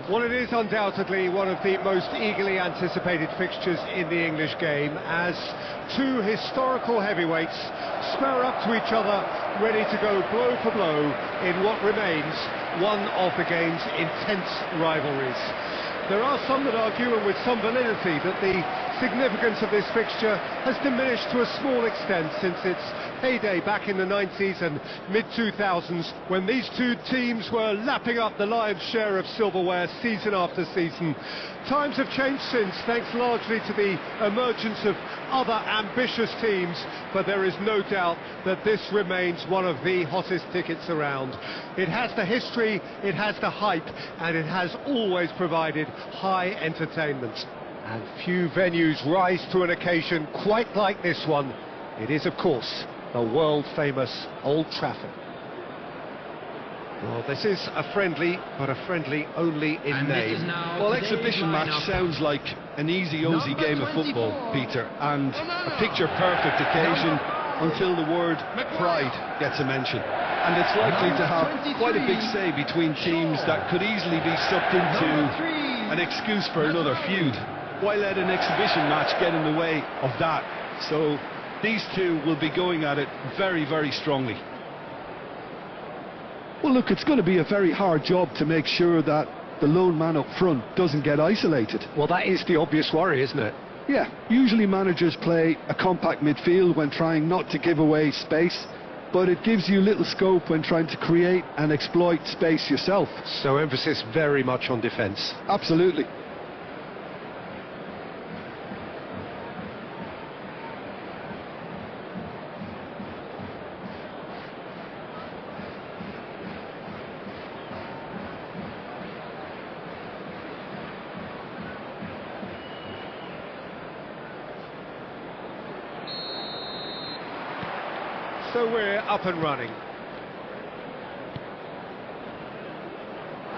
Well, it is undoubtedly one of the most eagerly anticipated fixtures in the English game, as two historical heavyweights spur up to each other, ready to go blow for blow in what remains one of the game's intense rivalries. There are some that argue, and with some validity, that the significance of this fixture has diminished to a small extent since its heyday back in the 90s and mid-2000s, when these two teams were lapping up the lion's share of silverware season after season. Times have changed since, thanks largely to the emergence of other ambitious teams, but there is no doubt that this remains one of the hottest tickets around. It has the history, it has the hype, and it has always provided high entertainment. And few venues rise to an occasion quite like this one. It is, of course, the world-famous Old Trafford. Well, this is a friendly, but a friendly only in name. Well, exhibition match sounds like an easy-osy game of football, Peter, and a picture-perfect occasion until the word pride gets a mention. And it's likely to have quite a big say between teams that could easily be sucked into an excuse for another feud. Why let an exhibition match get in the way of that? So these two will be going at it very, very strongly. Well, look, it's going to be a very hard job to make sure that the lone man up front doesn't get isolated. Well, that is the obvious worry, isn't it? Yeah, usually managers play a compact midfield when trying not to give away space, but it gives you little scope when trying to create and exploit space yourself. So emphasis very much on defence. Absolutely. So we're up and running.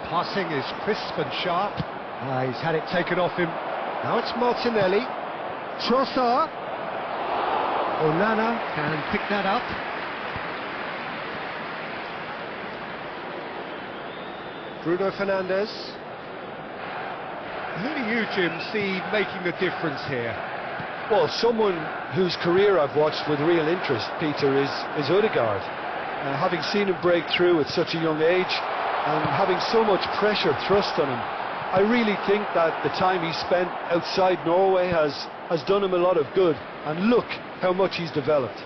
Passing is crisp and sharp. He's had it taken off him. Now it's Martinelli. Trossard. Onana can pick that up. Bruno Fernandes. Who do you, Jim, see making the difference here? Well, someone whose career I've watched with real interest, Peter, is Odegaard. Having seen him break through at such a young age and having so much pressure thrust on him, I really think that the time he spent outside Norway has done him a lot of good. And look how much he's developed.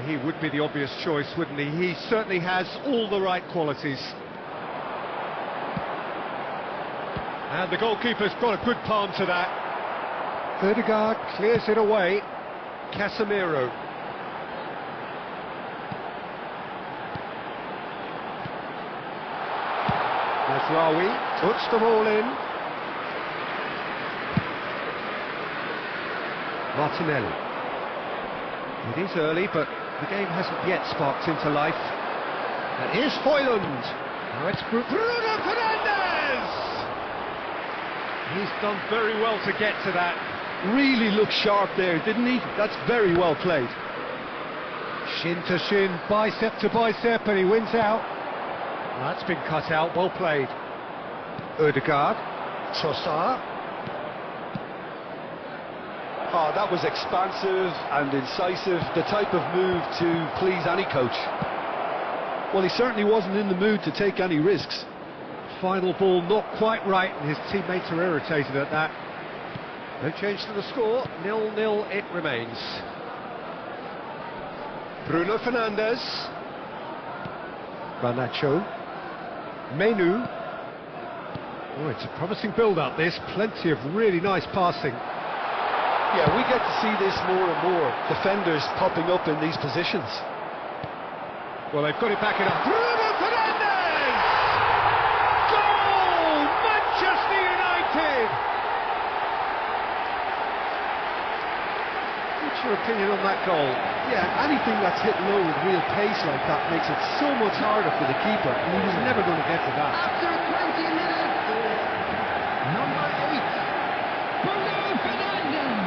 He would be the obvious choice, wouldn't he? He certainly has all the right qualities. And the goalkeeper's got a good palm to that. Odegaard clears it away. Casemiro. Mazraoui puts the ball in. Martinelli. It is early, but the game hasn't yet sparked into life. And here's Højlund. Now it's Bruno Fernandes! He's done very well to get to that. Really looked sharp there, didn't he? That's very well played. Shin to shin, bicep to bicep, and he wins out. That's been cut out, well played. Odegaard, Trossard. Oh, that was expansive and incisive, the type of move to please any coach. Well, he certainly wasn't in the mood to take any risks. Final ball not quite right, and his teammates are irritated at that. No change to the score, 0-0 it remains. Bruno Fernandes. Garnacho. Menu. Oh, it's a promising build-up, this. Plenty of really nice passing. Yeah, we get to see this more and more. Defenders popping up in these positions. Well, they've got it back in up. Bruno Fernandes! Goal! Manchester United! What's your opinion on that goal? Yeah, anything that's hit low with real pace like that makes it so much harder for the keeper, and he was never going to get to that. After 20 minutes, number 8, Bruno Fernandes.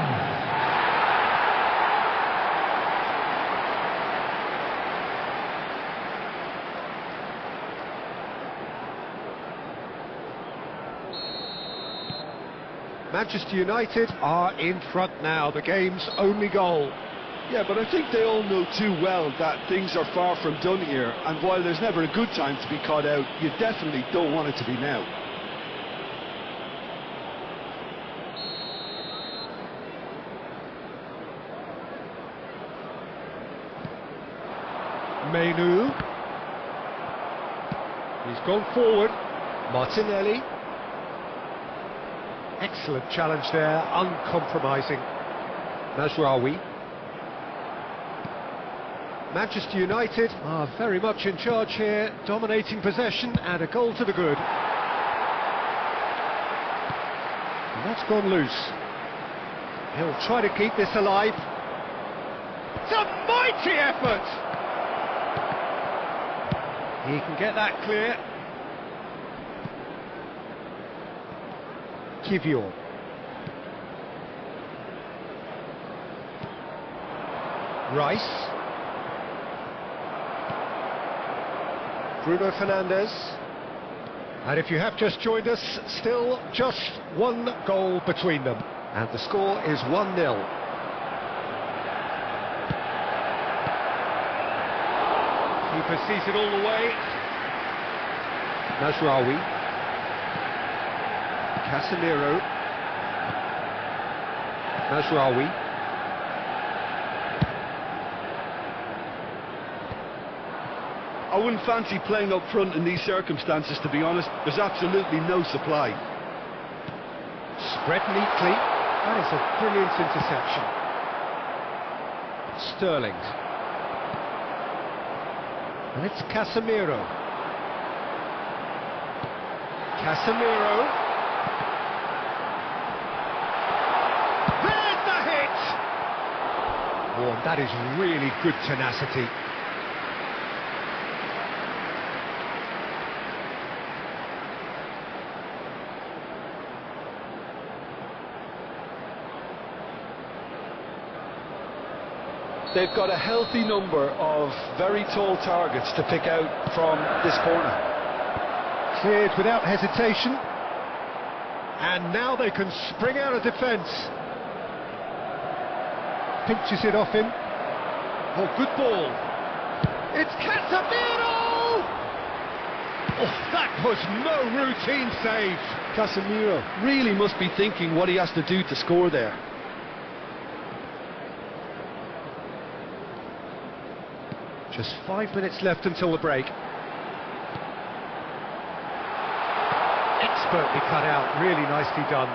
Manchester United are in front now, the game's only goal. Yeah, but I think they all know too well that things are far from done here, and while there's never a good time to be caught out, you definitely don't want it to be now. Menu. He's gone forward. Martinelli. Excellent challenge there, uncompromising. Mazraoui. Manchester United are very much in charge here, dominating possession and a goal to the good. And that's gone loose. He'll try to keep this alive. It's a mighty effort! He can get that clear. Kivior. Rice. Bruno Fernandes. And if you have just joined us, still just one goal between them. And the score is 1-0. Keeper sees it all the way. Mazraoui. Casemiro. Mazraoui. I wouldn't fancy playing up front in these circumstances, to be honest. There's absolutely no supply. Spread neatly. That is a brilliant interception. Sterling. And it's Casemiro. Casemiro. There's the hit! Oh, and that is really good tenacity. They've got a healthy number of very tall targets to pick out from this corner. Cleared without hesitation. And now they can spring out of defence. Pinches it off him. Oh, good ball. It's Casemiro! Oh, that was no routine save. Casemiro really must be thinking what he has to do to score there. Just 5 minutes left until the break. Expertly cut out, really nicely done.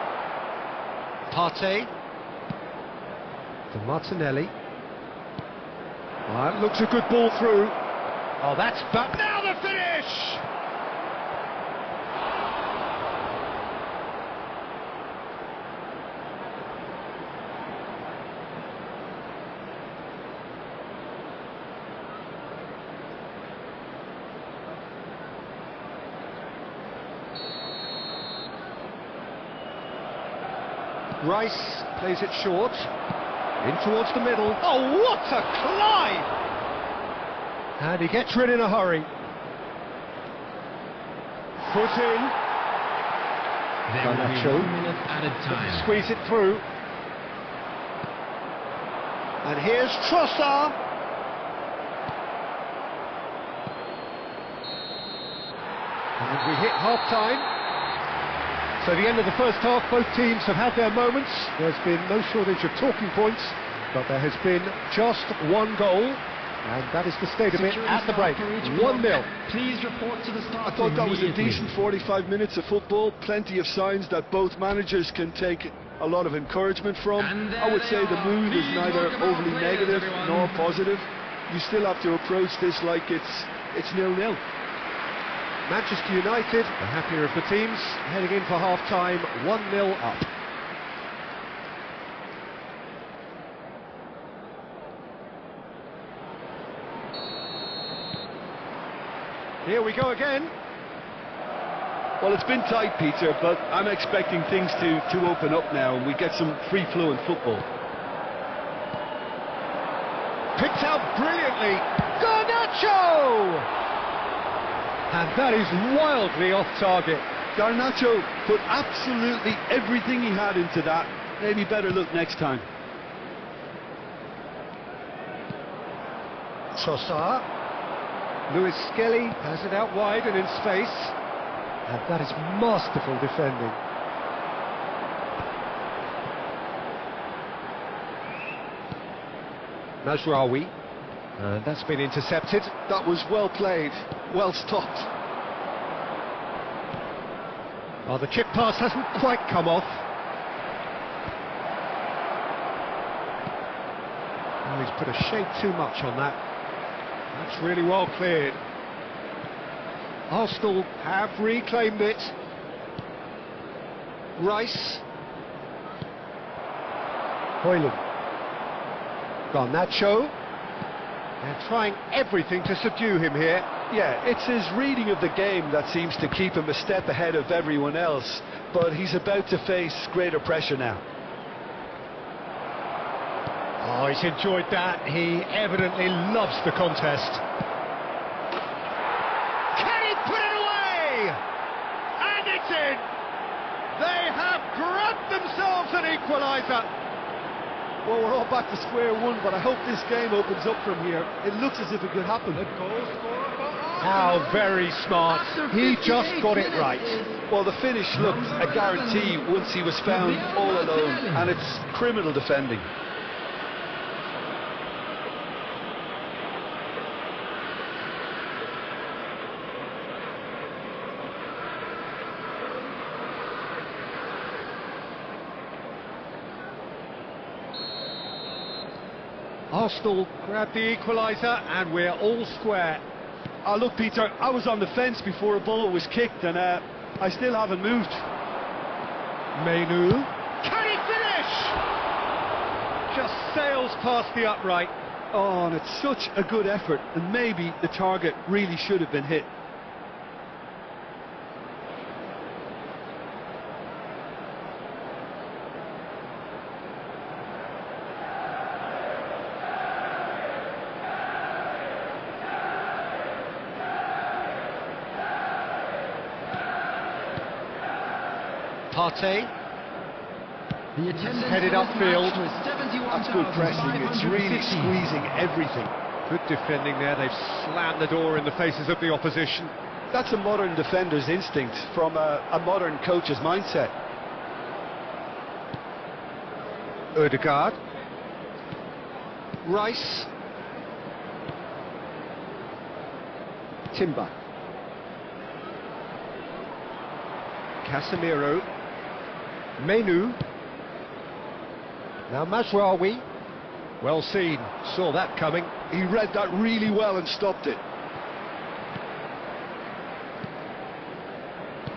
Partey. To Martinelli. That looks a good ball through. Oh, that's... But now the finish! Rice plays it short, in towards the middle. Oh, what a climb! And he gets rid in a hurry. Put in. There will be 1 minute added time. Squeeze it through. And here's Trossard. And we hit half-time. So the end of the first half, both teams have had their moments. There's been no shortage of talking points, but there has been just one goal, and that is the state of it at the break. 1-0. Please report to the start. I thought that was a decent 45 minutes of football. Plenty of signs that both managers can take a lot of encouragement from. I would say the mood is neither overly negative nor positive. You still have to approach this like it's 0-0. Manchester United, the happier of the teams, heading in for half-time, 1-0 up. Here we go again. Well, it's been tight, Peter, but I'm expecting things to open up now and we get some free-flowing football. Picked out brilliantly. Garnacho! And that is wildly off target. Garnacho put absolutely everything he had into that. Maybe better look next time. Trossard. Lewis Skelly has it out wide and in space. And that is masterful defending. Mazraoui. And that's been intercepted. That was well played, well stopped. Oh, the chip pass hasn't quite come off. Oh, he's put a shade too much on that. That's really well cleared. Arsenal have reclaimed it. Rice. Hoyland. Garnacho. They're trying everything to subdue him here. Yeah, it's his reading of the game that seems to keep him a step ahead of everyone else, but he's about to face greater pressure now. Oh, he's enjoyed that. He evidently loves the contest. Can he put it away? And it's in! They have grabbed themselves an equaliser. Well, we're all back to square one, but I hope this game opens up from here. It looks as if it could happen. How very smart. He just got it right. Well, the finish looked a guarantee once he was found all alone, and it's criminal defending. Arsenal grab the equaliser and we're all square. Oh, look, Peter, I was on the fence before a ball was kicked, and I still haven't moved. Menu. Can he finish? Just sails past the upright. Oh, and it's such a good effort, and maybe the target really should have been hit. Partey. It's headed upfield. That's good pressing. It's really squeezing everything. Good defending there. They've slammed the door in the faces of the opposition. That's a modern defender's instinct from a modern coach's mindset. Odegaard. Rice. Timber. Casemiro. Menu. Now Mazraoui. Well seen, saw that coming. He read that really well and stopped it.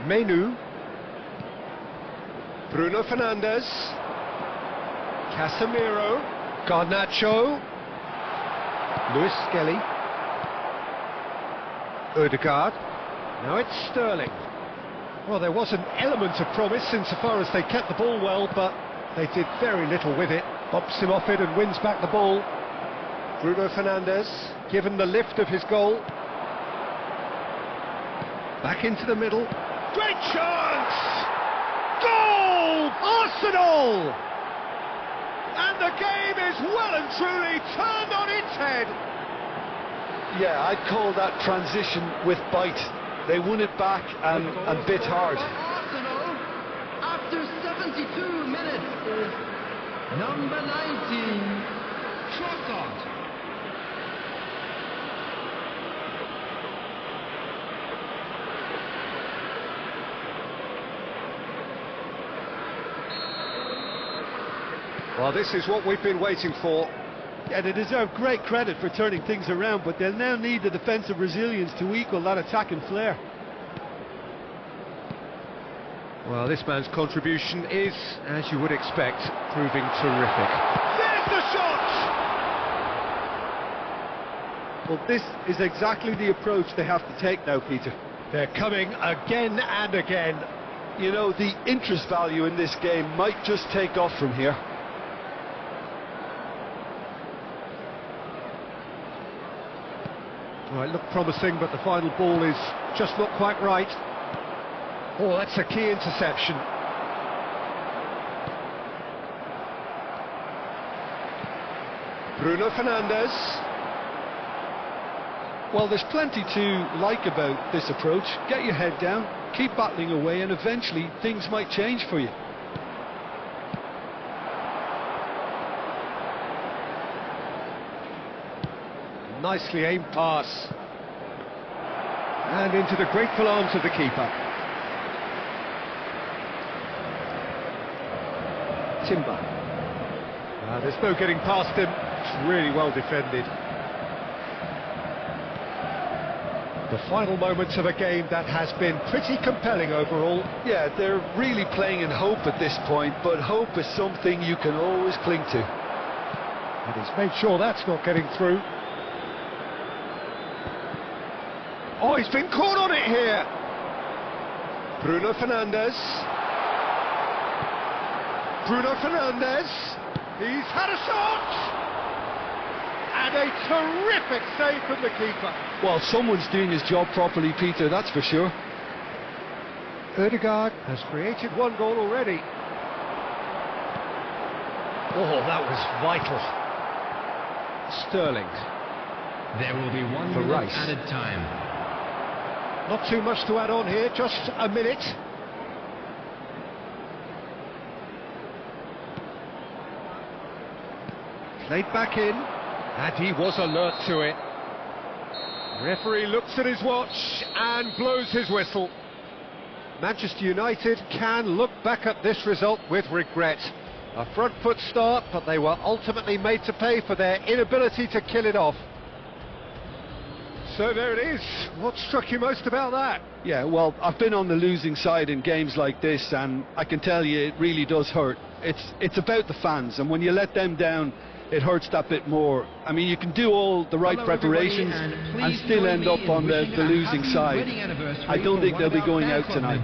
Menu. Bruno Fernandes. Casemiro. Garnacho. Lewis Skelly. Odegaard. Now it's Sterling. Well, there was an element of promise insofar as they kept the ball well, but they did very little with it. Bumps him off it and wins back the ball. Bruno Fernandes, given the lift of his goal. Back into the middle. Great chance! Goal! Arsenal! And the game is well and truly turned on its head. Yeah, I'd call that transition with bite. They won it back and bit hard. Arsenal, after 72 minutes, is number 19, Trossard. Well, this is what we've been waiting for. Yeah, they deserve great credit for turning things around, but they'll now need the defensive resilience to equal that attacking flair. Well, this man's contribution is, as you would expect, proving terrific. There's the shot! Well, this is exactly the approach they have to take now, Peter. They're coming again and again. You know, the interest value in this game might just take off from here. Well, it looked promising, but the final ball is just not quite right. Oh, that's a key interception. Bruno Fernandes. Well, there's plenty to like about this approach. Get your head down, keep battling away, and eventually things might change for you. Nicely aimed pass. And into the grateful arms of the keeper. Timber. There's no getting past him. It's really well defended. The final moments of a game that has been pretty compelling overall. Yeah, they're really playing in hope at this point, but hope is something you can always cling to. And he's made sure that's not getting through. Oh, he's been caught on it here. Bruno Fernandes. Bruno Fernandes. He's had a shot. And a terrific save from the keeper. Well, someone's doing his job properly, Peter, that's for sure. Ødegaard has created one goal already. Oh, that was vital. Sterling. There will be 1 For minute Rice. added time. Not too much to add on here, just a minute. Played back in, and he was alert to it. Referee looks at his watch and blows his whistle. Manchester United can look back at this result with regret. A front foot start, but they were ultimately made to pay for their inability to kill it off. So there it is. What struck you most about that? Yeah, well, I've been on the losing side in games like this, and I can tell you it really does hurt. It's about the fans, and when you let them down, it hurts that bit more. I mean, you can do all the right preparations and still end up on the losing side. I don't think they'll be going out tonight.